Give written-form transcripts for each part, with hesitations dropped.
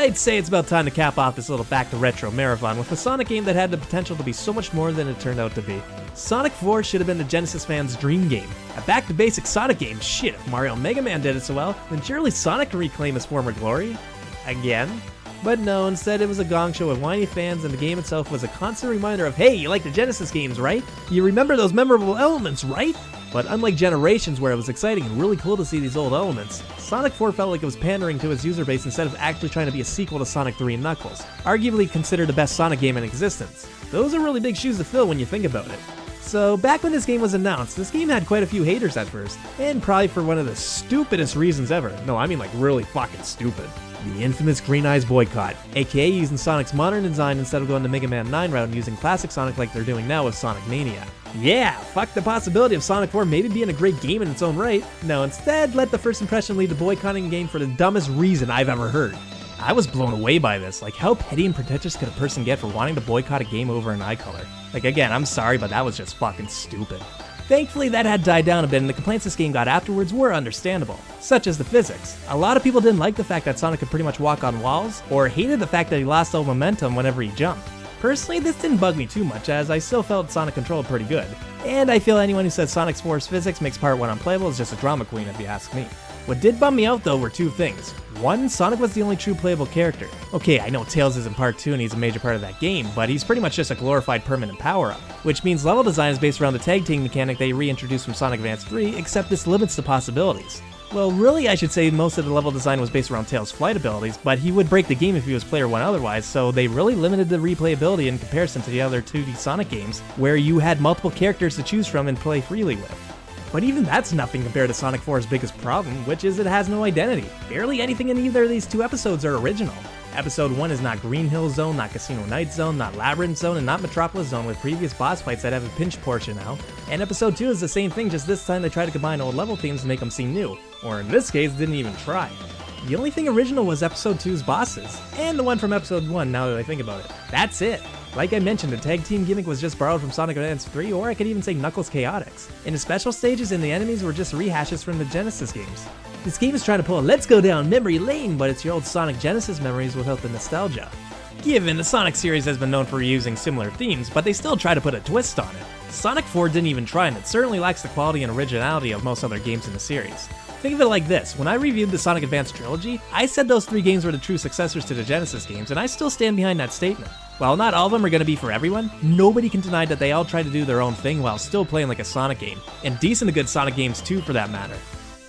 I'd say it's about time to cap off this little back to retro marathon with a Sonic game that had the potential to be so much more than it turned out to be. Sonic 4 should have been the Genesis fans' dream game. A back to basic Sonic game. Shit, if Mario and Mega Man did it so well, then surely Sonic can reclaim his former glory? Again? But no, instead it was a gong show with whiny fans, and the game itself was a constant reminder of, hey, you like the Genesis games, right? You remember those memorable elements, right? But unlike Generations, where it was exciting and really cool to see these old elements, Sonic 4 felt like it was pandering to its user base instead of actually trying to be a sequel to Sonic 3 and Knuckles, arguably considered the best Sonic game in existence. Those are really big shoes to fill when you think about it. So back when this game was announced, this game had quite a few haters at first, and probably for one of the stupidest reasons ever. No, I mean like really fucking stupid. The infamous Green Eyes boycott, aka using Sonic's modern design instead of going the Mega Man 9 route and using classic Sonic like they're doing now with Sonic Mania. Yeah, fuck the possibility of Sonic 4 maybe being a great game in its own right. No, instead, let the first impression lead to boycotting a game for the dumbest reason I've ever heard. I was blown away by this. Like, how petty and pretentious could a person get for wanting to boycott a game over an eye color? Like, again, I'm sorry, but that was just fucking stupid. Thankfully, that had died down a bit, and the complaints this game got afterwards were understandable, such as the physics. A lot of people didn't like the fact that Sonic could pretty much walk on walls, or hated the fact that he lost all momentum whenever he jumped. Personally, this didn't bug me too much, as I still felt Sonic controlled pretty good, and I feel anyone who says Sonic 4's physics makes Part 1 unplayable is just a drama queen if you ask me. What did bum me out though were two things. One, Sonic was the only true playable character. Okay, I know Tails is in Part 2 and he's a major part of that game, but he's pretty much just a glorified permanent power-up, which means level design is based around the tag team mechanic they reintroduced from Sonic Advance 3, except this limits the possibilities. Well, really, I should say most of the level design was based around Tails' flight abilities, but he would break the game if he was player 1 otherwise, so they really limited the replayability in comparison to the other 2D Sonic games, where you had multiple characters to choose from and play freely with. But even that's nothing compared to Sonic 4's biggest problem, which is it has no identity. Barely anything in either of these two episodes are original. Episode 1 is not Green Hill Zone, not Casino Night Zone, not Labyrinth Zone, and not Metropolis Zone with previous boss fights that have a pinch portion now. And Episode 2 is the same thing, just this time they try to combine old level themes to make them seem new. Or in this case, didn't even try. The only thing original was Episode 2's bosses, and the one from Episode 1 now that I think about it. That's it. Like I mentioned, the tag team gimmick was just borrowed from Sonic Advance 3, or I could even say Knuckles Chaotix. And the special stages and the enemies were just rehashes from the Genesis games. This game is trying to pull a let's go down memory lane, but it's your old Sonic Genesis memories without the nostalgia. Given the Sonic series has been known for reusing similar themes, but they still try to put a twist on it. Sonic 4 didn't even try, and it certainly lacks the quality and originality of most other games in the series. Think of it like this, when I reviewed the Sonic Advance trilogy, I said those 3 games were the true successors to the Genesis games, and I still stand behind that statement. While not all of them are going to be for everyone, nobody can deny that they all try to do their own thing while still playing like a Sonic game, and decent to good Sonic games too for that matter.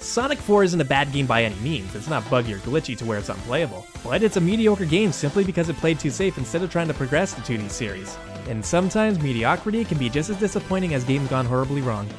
Sonic 4 isn't a bad game by any means, it's not buggy or glitchy to where it's unplayable, but it's a mediocre game simply because it played too safe instead of trying to progress the 2D series. And sometimes mediocrity can be just as disappointing as games gone horribly wrong.